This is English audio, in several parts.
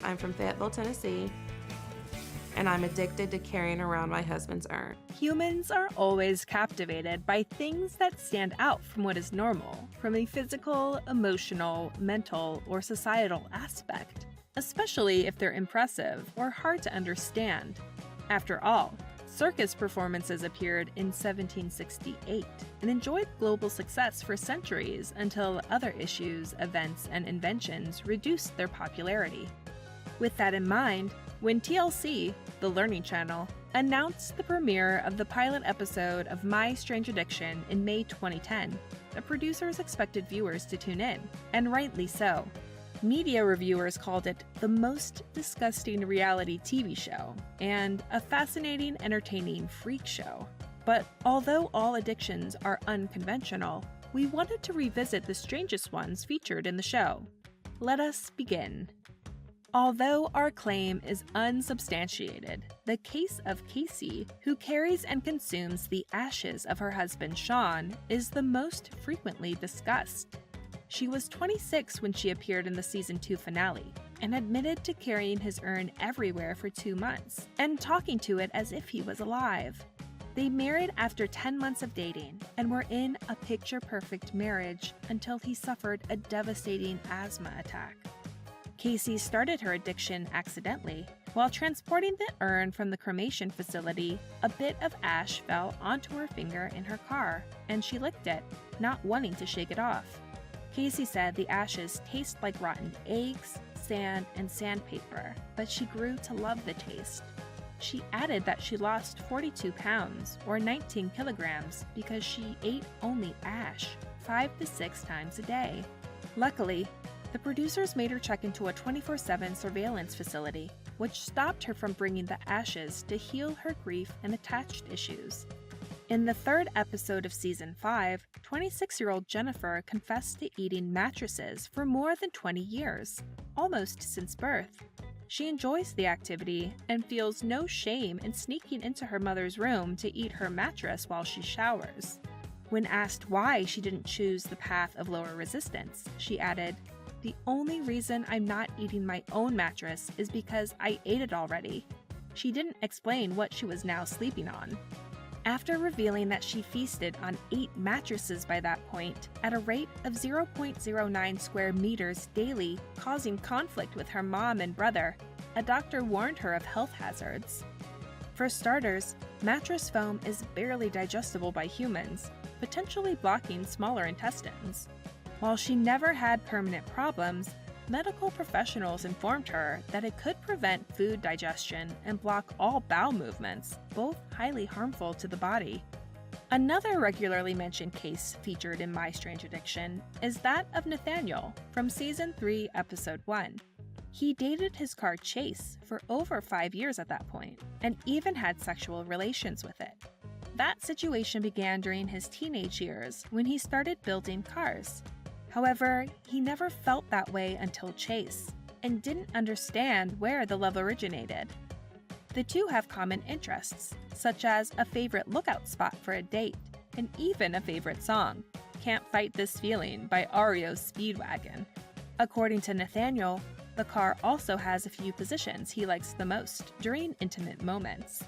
I'm from Fayetteville, Tennessee, and I'm addicted to carrying around my husband's urn. Humans are always captivated by things that stand out from what is normal, from a physical, emotional, mental, or societal aspect, especially if they're impressive or hard to understand. After all, circus performances appeared in 1768 and enjoyed global success for centuries until other issues, events, and inventions reduced their popularity. With that in mind, when TLC, the Learning Channel, announced the premiere of the pilot episode of My Strange Addiction in May 2010, the producers expected viewers to tune in, and rightly so. Media reviewers called it the most disgusting reality TV show and a fascinating, entertaining freak show. But although all addictions are unconventional, we wanted to revisit the strangest ones featured in the show. Let us begin. Although our claim is unsubstantiated, the case of Casey, who carries and consumes the ashes of her husband Sean, is the most frequently discussed. She was 26 when she appeared in the season 2 finale and admitted to carrying his urn everywhere for 2 months and talking to it as if he was alive. They married after 10 months of dating and were in a picture-perfect marriage until he suffered a devastating asthma attack. Casey started her addiction accidentally. While transporting the urn from the cremation facility, a bit of ash fell onto her finger in her car, and she licked it, not wanting to shake it off. Casey said the ashes taste like rotten eggs, sand, and sandpaper, but she grew to love the taste. She added that she lost 42 pounds, or 19 kilograms, because she ate only ash 5 to 6 times a day. Luckily, the producers made her check into a 24/7 surveillance facility, which stopped her from bringing the ashes to heal her grief and attached issues. In the 3rd episode of Season 5, 26-year-old Jennifer confessed to eating mattresses for more than 20 years, almost since birth. She enjoys the activity and feels no shame in sneaking into her mother's room to eat her mattress while she showers. When asked why she didn't choose the path of lower resistance, she added, "The only reason I'm not eating my own mattress is because I ate it already." She didn't explain what she was now sleeping on. After revealing that she feasted on 8 mattresses by that point, at a rate of 0.09 square meters daily, causing conflict with her mom and brother, a doctor warned her of health hazards. For starters, mattress foam is barely digestible by humans, potentially blocking smaller intestines. While she never had permanent problems, medical professionals informed her that it could prevent food digestion and block all bowel movements, both highly harmful to the body. Another regularly mentioned case featured in My Strange Addiction is that of Nathaniel from Season 3, Episode 1. He dated his car Chase for over 5 years at that point, and even had sexual relations with it. That situation began during his teenage years when he started building cars. However, he never felt that way until Chase, and didn't understand where the love originated. The two have common interests, such as a favorite lookout spot for a date, and even a favorite song, Can't Fight This Feeling by REO's Speedwagon. According to Nathaniel, the car also has a few positions he likes the most during intimate moments.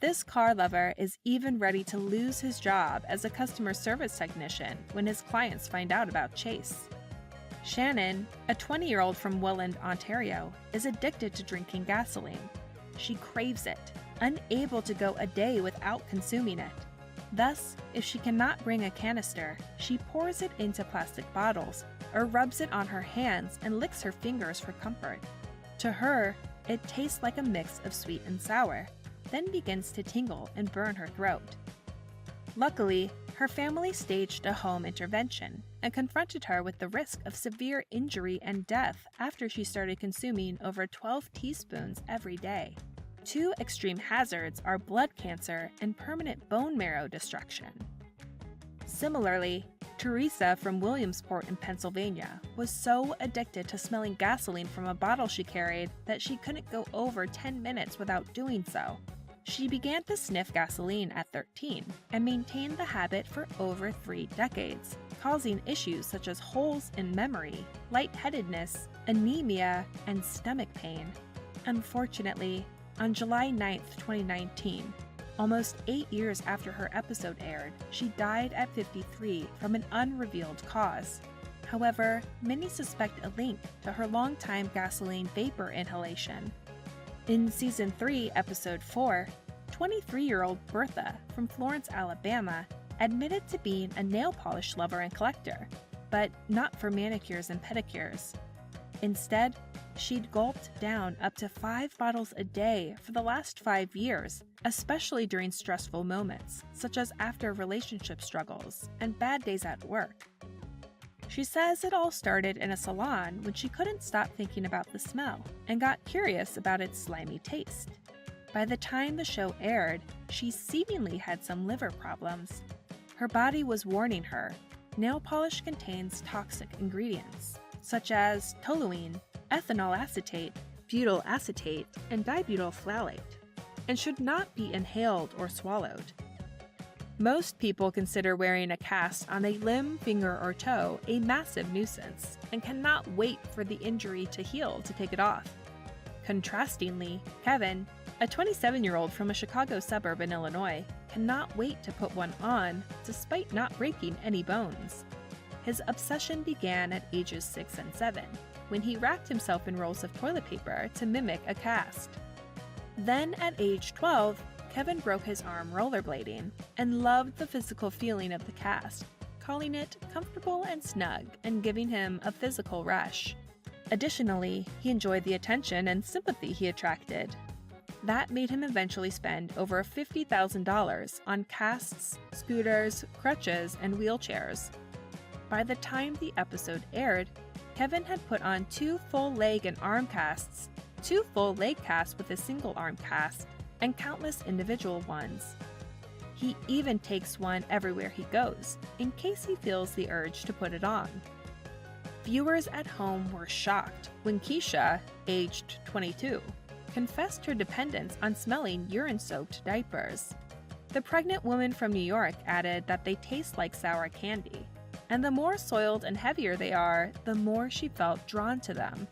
This car lover is even ready to lose his job as a customer service technician when his clients find out about Chase. Shannon, a 20-year-old from Welland, Ontario, is addicted to drinking gasoline. She craves it, unable to go a day without consuming it. Thus, if she cannot bring a canister, she pours it into plastic bottles or rubs it on her hands and licks her fingers for comfort. To her, it tastes like a mix of sweet and sour, then begins to tingle and burn her throat. Luckily, her family staged a home intervention and confronted her with the risk of severe injury and death after she started consuming over 12 teaspoons every day. 2 extreme hazards are blood cancer and permanent bone marrow destruction. Similarly, Teresa from Williamsport in Pennsylvania was so addicted to smelling gasoline from a bottle she carried that she couldn't go over 10 minutes without doing so. She began to sniff gasoline at 13 and maintained the habit for over 3 decades, causing issues such as holes in memory, lightheadedness, anemia, and stomach pain. Unfortunately, on July 9th, 2019, almost 8 years after her episode aired, she died at 53 from an unrevealed cause. However, many suspect a link to her longtime gasoline vapor inhalation. In Season 3, Episode 4, 23-year-old Bertha from Florence, Alabama, admitted to being a nail polish lover and collector, but not for manicures and pedicures. Instead, she'd gulped down up to 5 bottles a day for the last 5 years, especially during stressful moments, such as after relationship struggles and bad days at work. She says it all started in a salon when she couldn't stop thinking about the smell and got curious about its slimy taste. By the time the show aired, she seemingly had some liver problems. Her body was warning her, nail polish contains toxic ingredients, such as toluene, ethanol acetate, butyl acetate, and dibutyl phthalate, and should not be inhaled or swallowed. Most people consider wearing a cast on a limb, finger, or toe a massive nuisance and cannot wait for the injury to heal to take it off. Contrastingly, Kevin, a 27-year-old from a Chicago suburb in Illinois, cannot wait to put one on despite not breaking any bones. His obsession began at ages 6 and 7, when he wrapped himself in rolls of toilet paper to mimic a cast. Then at age 12, Kevin broke his arm rollerblading and loved the physical feeling of the cast, calling it comfortable and snug and giving him a physical rush. Additionally, he enjoyed the attention and sympathy he attracted. That made him eventually spend over $50,000 on casts, scooters, crutches, and wheelchairs. By the time the episode aired, Kevin had put on 2 full leg and arm casts, 2 full leg casts with a single arm cast, and countless individual ones. He even takes one everywhere he goes, in case he feels the urge to put it on. Viewers at home were shocked when Keisha, aged 22, confessed her dependence on smelling urine-soaked diapers. The pregnant woman from New York added that they taste like sour candy, and the more soiled and heavier they are, the more she felt drawn to them.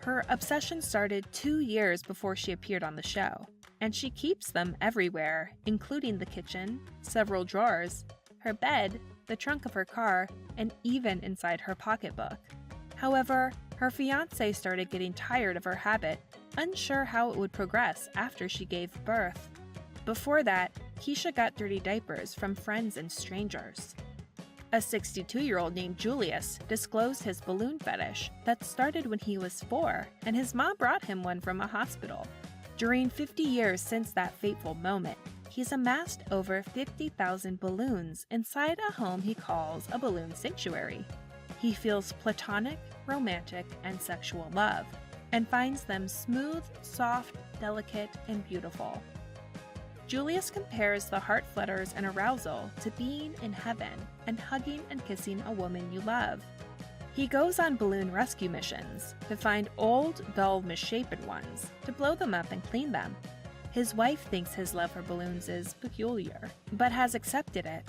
Her obsession started 2 years before she appeared on the show, and she keeps them everywhere, including the kitchen, several drawers, her bed, the trunk of her car, and even inside her pocketbook. However, her fiancé started getting tired of her habit, unsure how it would progress after she gave birth. Before that, Keisha got dirty diapers from friends and strangers. A 62-year-old named Julius disclosed his balloon fetish that started when he was 4, and his mom brought him one from a hospital. During 50 years since that fateful moment, he's amassed over 50,000 balloons inside a home he calls a balloon sanctuary. He feels platonic, romantic, and sexual love, and finds them smooth, soft, delicate, and beautiful. Julius compares the heart flutters and arousal to being in heaven and hugging and kissing a woman you love. He goes on balloon rescue missions to find old, dull, misshapen ones, to blow them up and clean them. His wife thinks his love for balloons is peculiar, but has accepted it.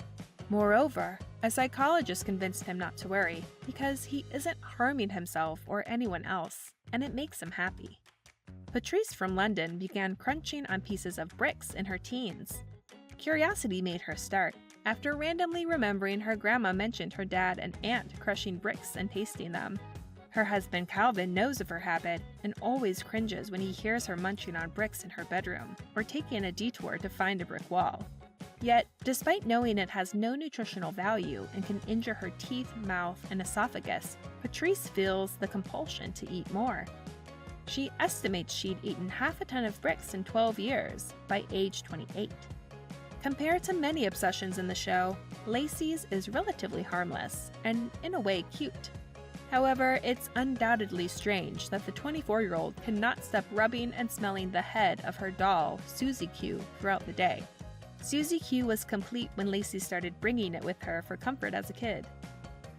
Moreover, a psychologist convinced him not to worry because he isn't harming himself or anyone else, and it makes him happy. Patrice from London began crunching on pieces of bricks in her teens. Curiosity made her start, after randomly remembering her grandma mentioned her dad and aunt crushing bricks and tasting them. Her husband Calvin knows of her habit and always cringes when he hears her munching on bricks in her bedroom or taking a detour to find a brick wall. Yet, despite knowing it has no nutritional value and can injure her teeth, mouth, and esophagus, Patrice feels the compulsion to eat more. She estimates she'd eaten half a ton of bricks in 12 years by age 28. Compared to many obsessions in the show, Lacey's is relatively harmless and, in a way, cute. However, it's undoubtedly strange that the 24-year-old cannot stop rubbing and smelling the head of her doll, Susie Q, throughout the day. Susie Q was complete when Lacey started bringing it with her for comfort as a kid.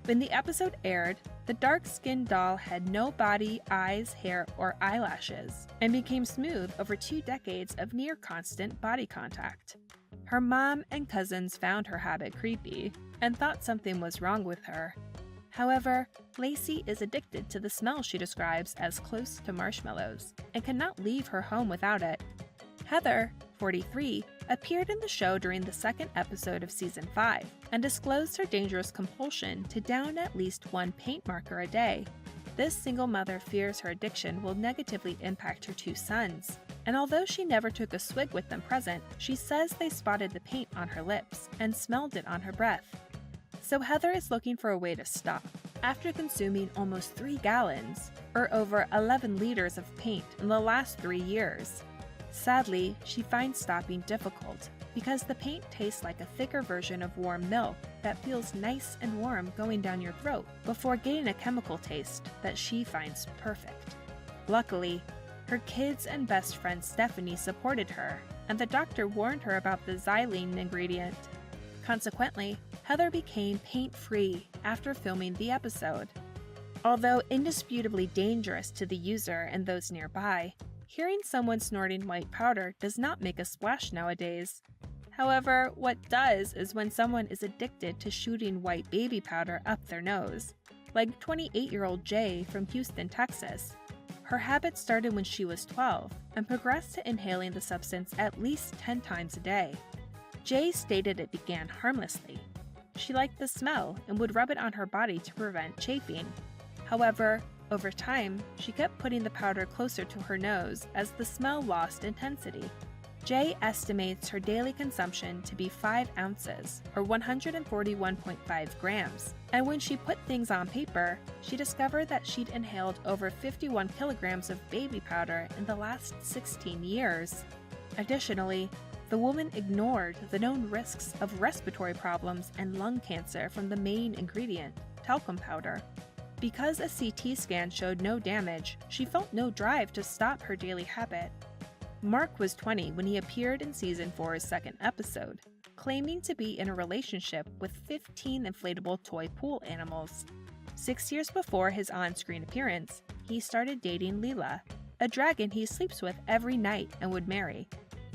When the episode aired, the dark-skinned doll had no body, eyes, hair, or eyelashes, and became smooth over 2 decades of near-constant body contact. Her mom and cousins found her habit creepy and thought something was wrong with her. However, Lacey is addicted to the smell she describes as close to marshmallows and cannot leave her home without it. Heather, 43, appeared in the show during the second episode of season 5 and disclosed her dangerous compulsion to down at least one paint marker a day. This single mother fears her addiction will negatively impact her 2 sons, and although she never took a swig with them present, she says they spotted the paint on her lips and smelled it on her breath. So Heather is looking for a way to stop. After consuming almost 3 gallons, or over 11 liters of paint in the last 3 years. Sadly, she finds stopping difficult because the paint tastes like a thicker version of warm milk that feels nice and warm going down your throat before getting a chemical taste that she finds perfect. Luckily, her kids and best friend Stephanie supported her, and the doctor warned her about the xylene ingredient. Consequently, Heather became paint-free after filming the episode. Although indisputably dangerous to the user and those nearby, hearing someone snorting white powder does not make a splash nowadays. However, what does is when someone is addicted to shooting white baby powder up their nose, like 28-year-old Jay from Houston, Texas. Her habit started when she was 12 and progressed to inhaling the substance at least 10 times a day. Jay stated it began harmlessly. She liked the smell and would rub it on her body to prevent chafing. However, over time, she kept putting the powder closer to her nose as the smell lost intensity. Jay estimates her daily consumption to be 5 ounces, or 141.5 grams, and when she put things on paper, she discovered that she'd inhaled over 51 kilograms of baby powder in the last 16 years. Additionally, the woman ignored the known risks of respiratory problems and lung cancer from the main ingredient, talcum powder. Because a CT scan showed no damage, she felt no drive to stop her daily habit. Mark was 20 when he appeared in season 4's second episode, claiming to be in a relationship with 15 inflatable toy pool animals. 6 years before his on-screen appearance, he started dating Leela, a dragon he sleeps with every night and would marry.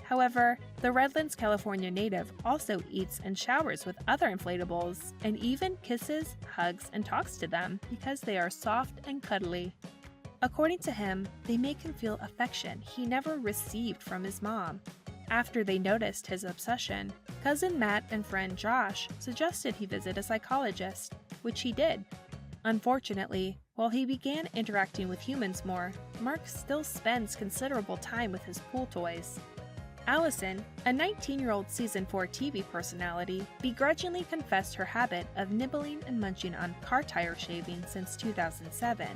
However, the Redlands, California native also eats and showers with other inflatables and even kisses, hugs, and talks to them because they are soft and cuddly. According to him, they make him feel affection he never received from his mom. After they noticed his obsession, cousin Matt and friend Josh suggested he visit a psychologist, which he did. Unfortunately, while he began interacting with humans more, Mark still spends considerable time with his pool toys. Allison, a 19-year-old season 4 TV personality, begrudgingly confessed her habit of nibbling and munching on car tire shavings since 2007.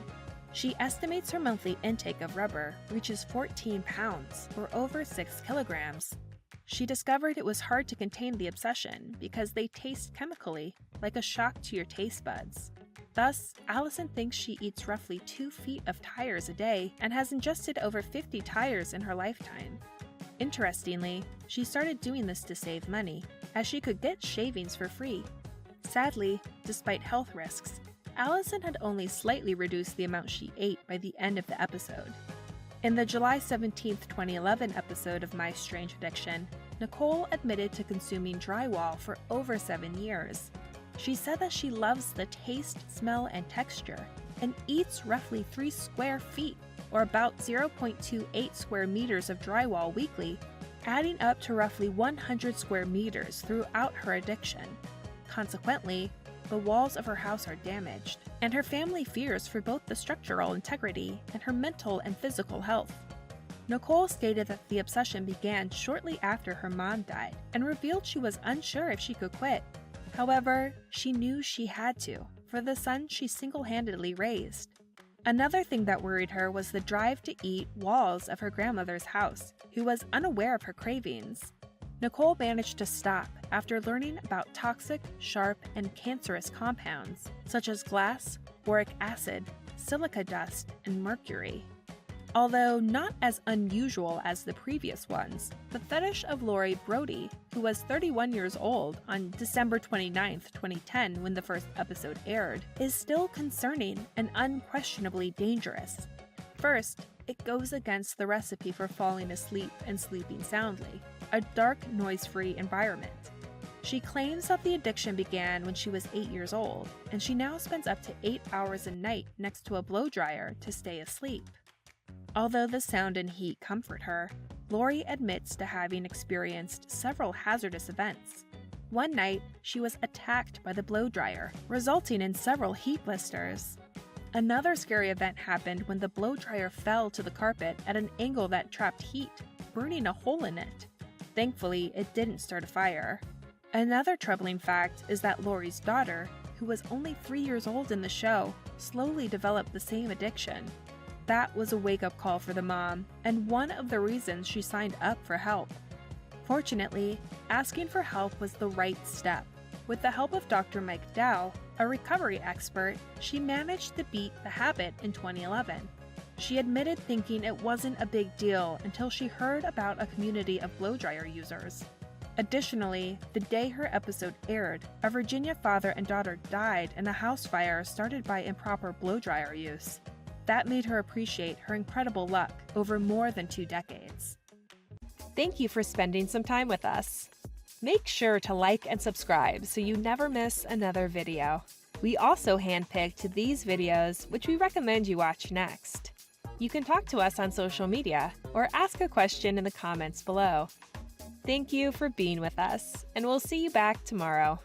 She estimates her monthly intake of rubber reaches 14 pounds, or over 6 kilograms. She discovered it was hard to contain the obsession because they taste chemically, like a shock to your taste buds. Thus, Allison thinks she eats roughly 2 feet of tires a day and has ingested over 50 tires in her lifetime. Interestingly, she started doing this to save money, as she could get shavings for free. Sadly, despite health risks, Allison had only slightly reduced the amount she ate by the end of the episode. In the July 17, 2011 episode of My Strange Addiction, Nicole admitted to consuming drywall for over 7 years. She said that she loves the taste, smell, and texture, and eats roughly 3 square feet, or about 0.28 square meters of drywall weekly, adding up to roughly 100 square meters throughout her addiction. Consequently, the walls of her house are damaged, and her family fears for both the structural integrity and her mental and physical health. Nicole stated that the obsession began shortly after her mom died and revealed she was unsure if she could quit. However, she knew she had to, for the son she single-handedly raised. Another thing that worried her was the drive to eat walls of her grandmother's house, who was unaware of her cravings. Nicole managed to stop after learning about toxic, sharp, and cancerous compounds, such as glass, boric acid, silica dust, and mercury. Although not as unusual as the previous ones, the fetish of Lori Brody, who was 31 years old on December 29, 2010 when the first episode aired, is still concerning and unquestionably dangerous. First, it goes against the recipe for falling asleep and sleeping soundly, a dark, noise-free environment. She claims that the addiction began when she was 8 years old, and she now spends up to 8 hours a night next to a blow dryer to stay asleep. Although the sound and heat comfort her, Lori admits to having experienced several hazardous events. One night, she was attacked by the blow dryer, resulting in several heat blisters. Another scary event happened when the blow dryer fell to the carpet at an angle that trapped heat, burning a hole in it. Thankfully, it didn't start a fire. Another troubling fact is that Lori's daughter, who was only 3 years old in the show, slowly developed the same addiction. That was a wake-up call for the mom, and one of the reasons she signed up for help. Fortunately, asking for help was the right step. With the help of Dr. Mike Dow, a recovery expert, she managed to beat the habit in 2011. She admitted thinking it wasn't a big deal until she heard about a community of blow dryer users. Additionally, the day her episode aired, a Virginia father and daughter died in a house fire started by improper blow dryer use. That made her appreciate her incredible luck over more than 2 decades. Thank you for spending some time with us. Make sure to like and subscribe so you never miss another video. We also handpicked these videos, which we recommend you watch next. You can talk to us on social media or ask a question in the comments below. Thank you for being with us, and we'll see you back tomorrow.